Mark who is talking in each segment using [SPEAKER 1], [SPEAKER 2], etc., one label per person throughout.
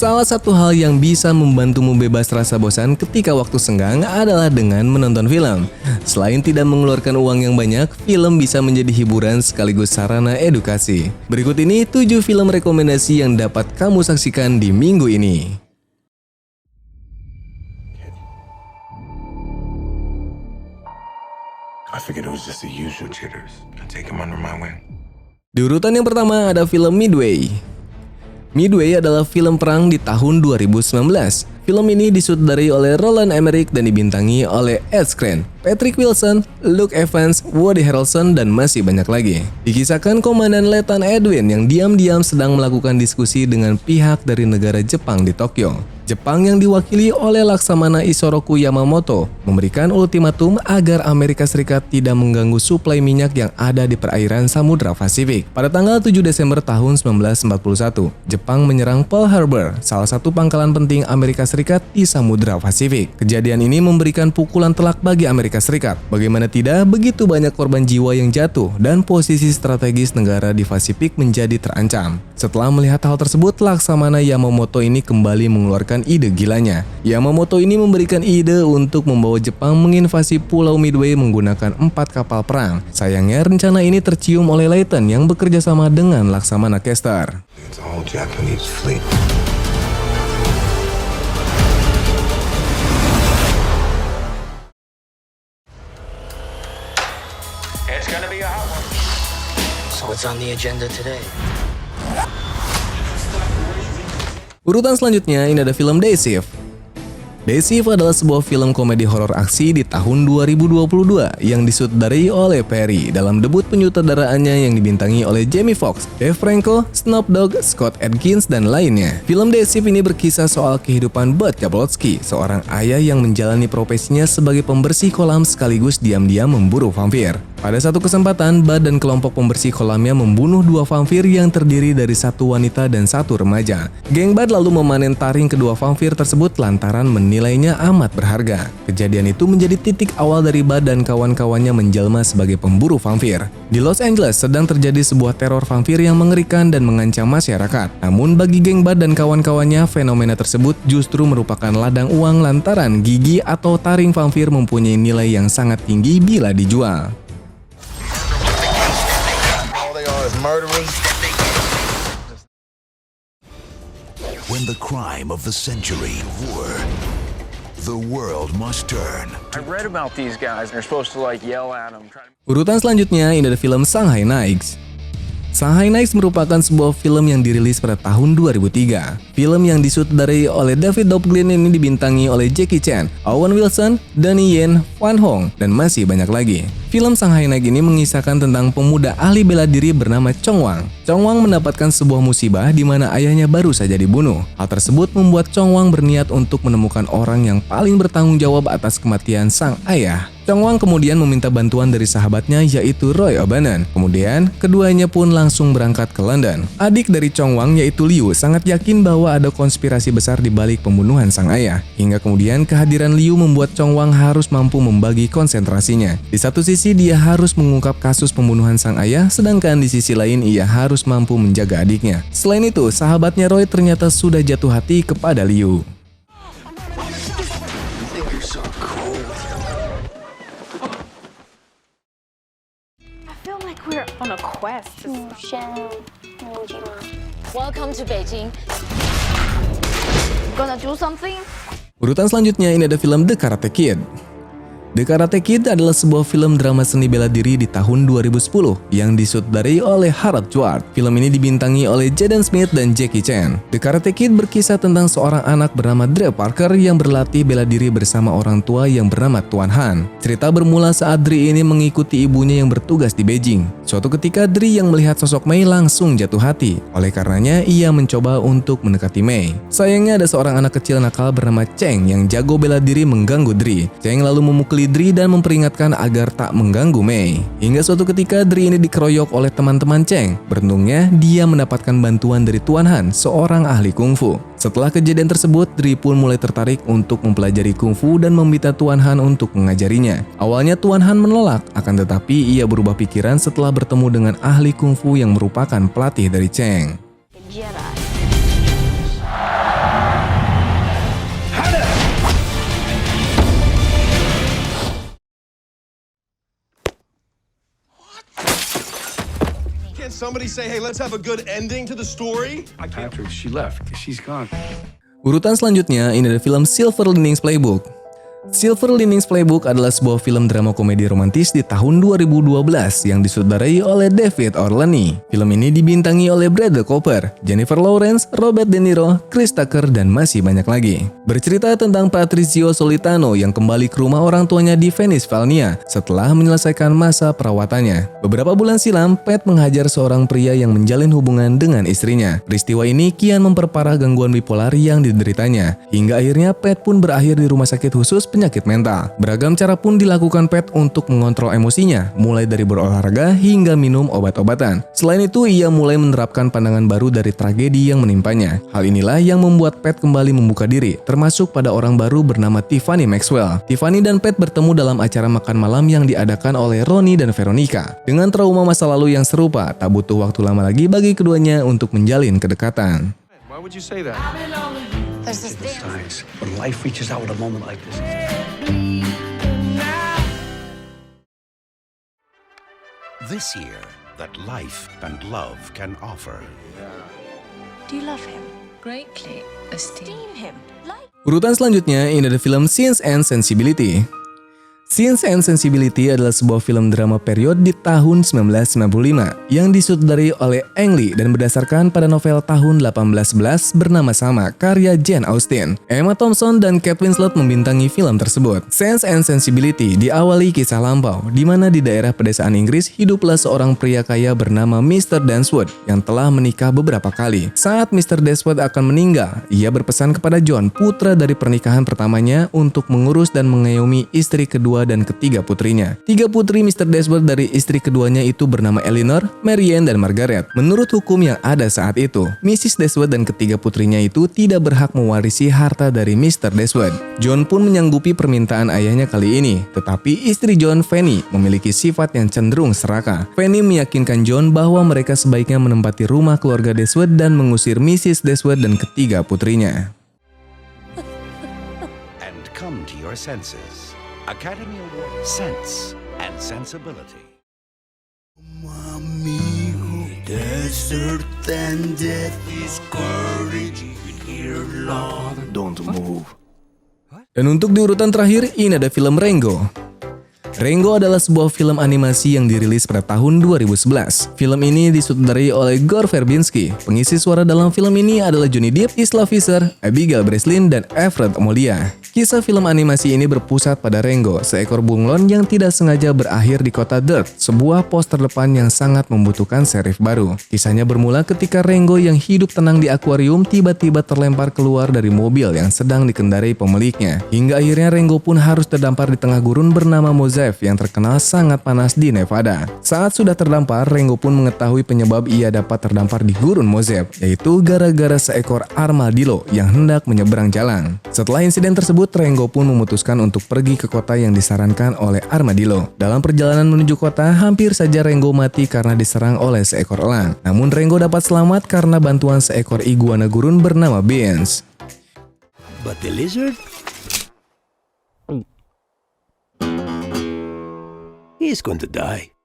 [SPEAKER 1] Salah satu hal yang bisa membantumu bebas rasa bosan ketika waktu senggang adalah dengan menonton film. Selain tidak mengeluarkan uang yang banyak, film bisa menjadi hiburan sekaligus sarana edukasi. Berikut ini 7 film rekomendasi yang dapat kamu saksikan di minggu ini.
[SPEAKER 2] I figured it was just the usual jitters. I take him under my wing.
[SPEAKER 1] Di urutan yang pertama ada film Midway. Midway adalah film perang di tahun 2019. Film ini disutradarai oleh Roland Emmerich dan dibintangi oleh Ed Skrein, Patrick Wilson, Luke Evans, Woody Harrelson, dan masih banyak lagi. Dikisahkan Komandan Letnan Edwin yang diam-diam sedang melakukan diskusi dengan pihak dari negara Jepang di Tokyo. Jepang yang diwakili oleh Laksamana Isoroku Yamamoto memberikan ultimatum agar Amerika Serikat tidak mengganggu suplai minyak yang ada di perairan Samudra Pasifik. Pada tanggal 7 Desember tahun 1941, Jepang menyerang Pearl Harbor, salah satu pangkalan penting Amerika Serikat di Samudra Pasifik. Kejadian ini memberikan pukulan telak bagi Amerika Serikat. Bagaimana tidak, begitu banyak korban jiwa yang jatuh dan posisi strategis negara di Pasifik menjadi terancam. Setelah melihat hal tersebut, Laksamana Yamamoto ini kembali mengeluarkan ide gilanya. Yamamoto ini memberikan ide untuk membawa Jepang menginvasi Pulau Midway menggunakan 4 kapal perang. Sayangnya rencana ini tercium oleh Leighton yang bekerja sama dengan Laksamana Kester.
[SPEAKER 2] It's a whole Japanese fleet.
[SPEAKER 3] It's gonna be a hot one.
[SPEAKER 4] So what's on the agenda today?
[SPEAKER 1] Urutan selanjutnya ini ada film Day Shift. Day Shift adalah sebuah film komedi horor aksi di tahun 2022 yang disutradarai oleh Perry dalam debut penyutradaraannya yang dibintangi oleh Jamie Foxx, Dave Franco, Snoop Dogg, Scott Adkins, dan lainnya. Film Day Shift ini berkisah soal kehidupan Bud Jablonski, seorang ayah yang menjalani profesinya sebagai pembersih kolam sekaligus diam-diam memburu vampir. Pada satu kesempatan, Bud dan kelompok pembersih kolamnya membunuh 2 vampir yang terdiri dari 1 wanita dan 1 remaja. Geng Bud lalu memanen taring kedua vampir tersebut lantaran menilainya amat berharga. Kejadian itu menjadi titik awal dari Bud dan kawan-kawannya menjelma sebagai pemburu vampir. Di Los Angeles sedang terjadi sebuah teror vampir yang mengerikan dan mengancam masyarakat. Namun bagi geng Bud dan kawan-kawannya, fenomena tersebut justru merupakan ladang uang lantaran gigi atau taring vampir mempunyai nilai yang sangat tinggi bila dijual.
[SPEAKER 5] When the crime of the century, war, the world must turn.
[SPEAKER 3] I read about these guys. They're supposed to yell at them.
[SPEAKER 1] Urutan selanjutnya ini ada film Shanghai Nights. Shanghai Nights merupakan sebuah film yang dirilis pada tahun 2003. Film yang disutradarai oleh David Dobglin ini dibintangi oleh Jackie Chan, Owen Wilson, Donnie Yen, Fan Hong, dan masih banyak lagi. Film Shanghai Nights ini mengisahkan tentang pemuda ahli bela diri bernama Chong Wang. Chong Wang mendapatkan sebuah musibah di mana ayahnya baru saja dibunuh. Hal tersebut membuat Chong Wang berniat untuk menemukan orang yang paling bertanggung jawab atas kematian sang ayah. Chong Wang kemudian meminta bantuan dari sahabatnya yaitu Roy O'Bannon. Kemudian, keduanya pun langsung berangkat ke London. Adik dari Chong Wang yaitu Liu sangat yakin bahwa ada konspirasi besar di balik pembunuhan sang ayah. Hingga kemudian kehadiran Liu membuat Chong Wang harus mampu membagi konsentrasinya. Di satu sisi dia harus mengungkap kasus pembunuhan sang ayah, sedangkan di sisi lain ia harus mampu menjaga adiknya. Selain itu, sahabatnya Roy ternyata sudah jatuh hati kepada Liu.
[SPEAKER 6] We're on a quest.
[SPEAKER 7] Welcome to Beijing.
[SPEAKER 6] Gonna do something?
[SPEAKER 1] Urutan selanjutnya ini ada film The Karate Kid. The Karate Kid adalah sebuah film drama seni bela diri di tahun 2010 yang disutradarai oleh Harold Schwartz. Film ini dibintangi oleh Jaden Smith dan Jackie Chan. The Karate Kid berkisah tentang seorang anak bernama Dre Parker yang berlatih bela diri bersama orang tua yang bernama Tuan Han. Cerita bermula saat Dre ini mengikuti ibunya yang bertugas di Beijing. Suatu ketika Dre yang melihat sosok Mei langsung jatuh hati. Oleh karenanya ia mencoba untuk mendekati Mei. Sayangnya ada seorang anak kecil nakal bernama Cheng yang jago bela diri mengganggu Dre. Cheng lalu memukuli Dre dan memperingatkan agar tak mengganggu Mei. Hingga suatu ketika Dre ini dikeroyok oleh teman-teman Cheng. Beruntungnya dia mendapatkan bantuan dari Tuan Han, seorang ahli kungfu. Setelah kejadian tersebut, Dre pun mulai tertarik untuk mempelajari kungfu dan meminta Tuan Han untuk mengajarinya. Awalnya Tuan Han menolak, akan tetapi ia berubah pikiran setelah bertemu dengan ahli kungfu yang merupakan pelatih dari Cheng.
[SPEAKER 7] Can't somebody say, hey, let's have a good ending to the story?
[SPEAKER 2] Patrick, she left. She's gone.
[SPEAKER 1] Urutan selanjutnya ini ada film Silver Linings Playbook. Silver Linings Playbook adalah sebuah film drama komedi romantis di tahun 2012 yang disutradarai oleh David Orlani. Film ini dibintangi oleh Bradley Cooper, Jennifer Lawrence, Robert De Niro, Chris Tucker, dan masih banyak lagi. Bercerita tentang Patricio Solitano yang kembali ke rumah orang tuanya di Venice, Falnia setelah menyelesaikan masa perawatannya. Beberapa bulan silam, Pat menghajar seorang pria yang menjalin hubungan dengan istrinya. Peristiwa ini kian memperparah gangguan bipolar yang dideritanya, hingga akhirnya Pat pun berakhir di rumah sakit khusus penyakit mental. Beragam cara pun dilakukan Pat untuk mengontrol emosinya, mulai dari berolahraga hingga minum obat-obatan. Selain itu, ia mulai menerapkan pandangan baru dari tragedi yang menimpanya. Hal inilah yang membuat Pat kembali membuka diri, termasuk pada orang baru bernama Tiffany Maxwell. Tiffany dan Pat bertemu dalam acara makan malam yang diadakan oleh Ronnie dan Veronica. Dengan trauma masa lalu yang serupa, tak butuh waktu lama lagi bagi keduanya untuk menjalin kedekatan.
[SPEAKER 7] Why would you say that?
[SPEAKER 6] There's this dance.
[SPEAKER 4] When life reaches out with a moment like this.
[SPEAKER 5] This year that life and love can offer.
[SPEAKER 6] Do you love him?
[SPEAKER 8] Greatly esteem
[SPEAKER 6] him. Like
[SPEAKER 1] Urutan selanjutnya ini ada film Sense and Sensibility. Sense and Sensibility adalah sebuah film drama period di tahun 1995 yang disutradarai oleh Ang Lee dan berdasarkan pada novel tahun 1811 bernama sama karya Jane Austen. Emma Thompson dan Kate Winslet membintangi film tersebut. Sense and Sensibility diawali kisah lampau di mana di daerah pedesaan Inggris hiduplah seorang pria kaya bernama Mr. Dashwood yang telah menikah beberapa kali. Saat Mr. Dashwood akan meninggal, ia berpesan kepada John, putra dari pernikahan pertamanya, untuk mengurus dan mengayomi istri kedua dan ketiga putrinya. Tiga putri Mr. Dashwood dari istri keduanya itu bernama Eleanor, Marianne, dan Margaret. Menurut hukum yang ada saat itu, Mrs. Dashwood dan ketiga putrinya itu tidak berhak mewarisi harta dari Mr. Dashwood. John pun menyanggupi permintaan ayahnya kali ini, tetapi istri John, Fanny, memiliki sifat yang cenderung serakah. Fanny meyakinkan John bahwa mereka sebaiknya menempati rumah keluarga Dashwood dan mengusir Mrs. Dashwood dan ketiga putrinya.
[SPEAKER 5] And come to your senses. Academy Award Sense and Sensibility. Amigo, desert and death is courage. Here, Lord.
[SPEAKER 2] Don't move.
[SPEAKER 1] Dan untuk di urutan terakhir, ini ada film Rango. Rango adalah sebuah film animasi yang dirilis pada tahun 2011. Film ini disutradarai oleh Gore Verbinski. Pengisi suara dalam film ini adalah Johnny Depp, Isla Fisher, Abigail Breslin, dan Alfred Amolia. Kisah film animasi ini berpusat pada Rango, seekor bunglon yang tidak sengaja berakhir di kota Dirt, sebuah pos terdepan yang sangat membutuhkan serif baru. Kisahnya bermula ketika Rango yang hidup tenang di akuarium tiba-tiba terlempar keluar dari mobil yang sedang dikendarai pemiliknya. Hingga akhirnya Rango pun harus terdampar di tengah gurun bernama Mojave yang terkenal sangat panas di Nevada. Saat sudah terdampar, Rango pun mengetahui penyebab ia dapat terdampar di gurun Mojave, yaitu gara-gara seekor armadillo yang hendak menyeberang jalan. Setelah insiden tersebut, Rango pun memutuskan untuk pergi ke kota yang disarankan oleh armadillo. Dalam perjalanan menuju kota, hampir saja Rango mati karena diserang oleh seekor elang. Namun Rango dapat selamat karena bantuan seekor iguana gurun bernama Beans.
[SPEAKER 5] But the lizard? He's going to die.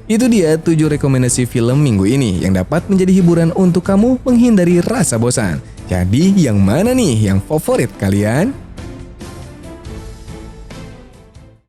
[SPEAKER 1] Itu dia 7 rekomendasi film minggu ini yang dapat menjadi hiburan untuk kamu menghindari rasa bosan. Jadi yang mana nih yang favorit kalian?